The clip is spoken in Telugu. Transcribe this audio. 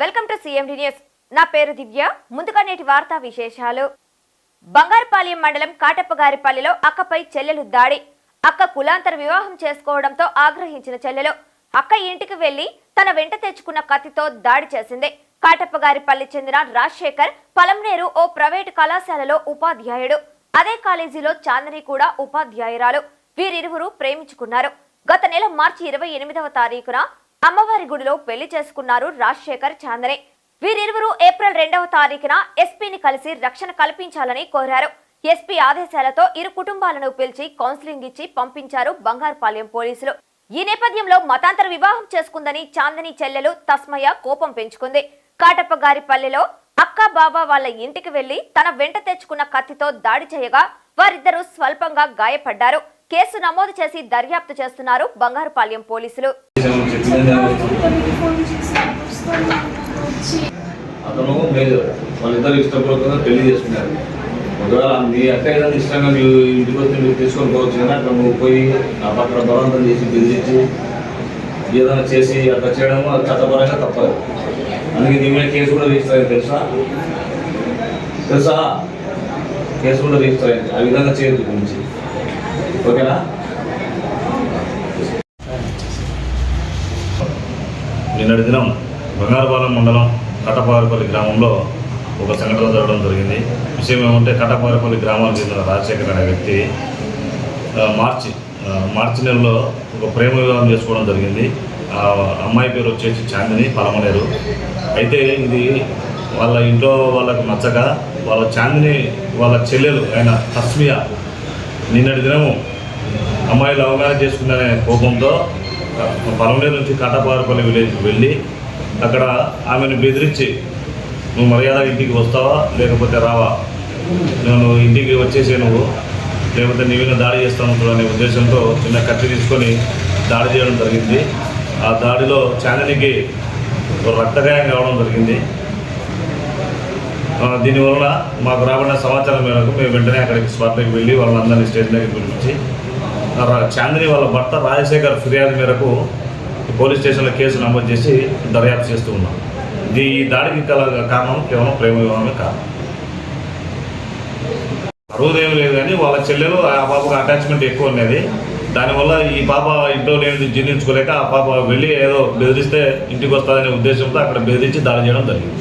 Welcome to CMD news. నా పేరు దివ్య. ముందుగా నేటి వార్తా విశేషాలు. బంగారుపాలెం మండలం కాటప్పగారిపల్లిలో అక్కపై చెల్లెలు దాడి. అక్క కులాంతర వివాహం చేసుకోవడంతో ఆగ్రహించిన చెల్లెలు అక్క ఇంటికి వెళ్లి తన వెంట తెచ్చుకున్న కత్తితో దాడి చేసింది. కాటప్పగారిపల్లి చెందిన రాజశేఖర్ పలంనేరు ఓ ప్రైవేటు కళాశాలలో ఉపాధ్యాయుడు. అదే కాలేజీలో చాందని కూడా ఉపాధ్యాయురాలు. వీరిరువురు ప్రేమించుకున్నారు. గత నెల మార్చి 28వ తారీఖున అమ్మవారి గుడిలో పెళ్లి చేసుకున్నారు రాజశేఖర్, చాందని. వీరిరువురు ఏప్రిల్ 2వ తారీఖున ఎస్పీని కలిసి రక్షణ కల్పించాలని కోరారు. ఎస్పీ ఆదేశాలతో ఇరు కుటుంబాలను పిలిచి కౌన్సిలింగ్ ఇచ్చి పంపించారు బంగారుపాలెం పోలీసులు. ఈ నేపథ్యంలో మతాంతర వివాహం చేసుకుందని చాందని చెల్లెలు తస్మయ్య కోపం పెంచుకుంది. కాటప్పగారిపల్లిలో అక్క బాబా వాళ్ళ ఇంటికి వెళ్లి తన వెంట తెచ్చుకున్న కత్తితో దాడి చేయగా వారిద్దరూ స్వల్పంగా గాయపడ్డారు. కేసు నమోదు చేసి దర్యాప్తు చేస్తున్నారు బంగారుపాలెం పోలీసులు. అతను వాళ్ళిద్దరు ఇష్టపూర్వకంగా పెళ్లి చేసుకున్నారు. ఒకవేళ నీ అక్క ఏదైనా ఇష్టంగా నువ్వు ఇంటికి వచ్చి నువ్వు తీసుకొని పోవచ్చు, కానీ అక్కడ నువ్వు పోయి ఆ పక్కన బలవంతం చేసి బెదిరించి ఏదైనా చేసి అట్లా చేయడం అది చట్టపరంగా తప్పదు. అందుకే నీ మీద కేసు కూడా రిజిస్టర్ అయింది. తెలుసా కేసు కూడా రిజిస్టర్ అయింది. ఆ విధంగా చేయొద్దు గురించి, ఓకేనా? నిన్నటి దినం బంగారుపాలెం మండలం కాటప్పగారిపల్లి గ్రామంలో ఒక సంఘటన జరగడం జరిగింది. విషయం ఏమంటే, కాటప్పగారిపల్లి గ్రామానికి చెందిన రాజశేఖర్ అనే వ్యక్తి మార్చి నెలలో ఒక ప్రేమ వివాహం చేసుకోవడం జరిగింది. ఆ అమ్మాయి పేరు వచ్చేసి చాందిని, పలమనేరు. అయితే ఇది వాళ్ళ ఇంట్లో వాళ్ళకు నచ్చక వాళ్ళ చాందిని వాళ్ళ చెల్లెలు ఆయన తస్మియా నిన్నటి దినము అమ్మాయి లవ్ మ్యారేజ్ చేసుకునే కోపంతో పలమనేరు నుంచి కాటప్పగారిపల్లి విలేజ్కి వెళ్ళి అక్కడ ఆమెను బెదిరించి, నువ్వు మర్యాద ఇంటికి వస్తావా లేకపోతే రావా, నువ్వు ఇంటికి వచ్చేసే నువ్వు, లేకపోతే నీ మీద దాడి చేస్తాను అనే ఉద్దేశంతో చిన్న కత్తి తీసుకొని దాడి చేయడం జరిగింది. ఆ దాడిలో చాందినికి రక్తగాయం కావడం జరిగింది. దీనివల్ల మాకు రాబడిన సమాచారం మేరకు మేము వెంటనే అక్కడికి స్పాట్లోకి వెళ్ళి వాళ్ళందరినీ స్టేషన్కి పిలిపించి చాందిని వాళ్ళ భర్త రాజశేఖర్ ఫిర్యాదు మేరకు పోలీస్ స్టేషన్లో కేసు నమోదు చేసి దర్యాప్తు చేస్తూ ఉన్నాం. ఈ దాడికి కారణం కేవలం ప్రేమ వివాహమే కారణం. అరువుదేమీ లేదు, కానీ వాళ్ళ చెల్లెలు ఆ పాపకు అటాచ్మెంట్ ఎక్కువ ఉన్నది. దానివల్ల ఈ పాప ఇంట్లో నేను జీర్ణించుకోలేక ఆ పాప వెళ్ళి ఏదో బెదిరిస్తే ఇంటికి వస్తుందనే ఉద్దేశంతో అక్కడ బెదిరించి దాడి చేయడం జరిగింది.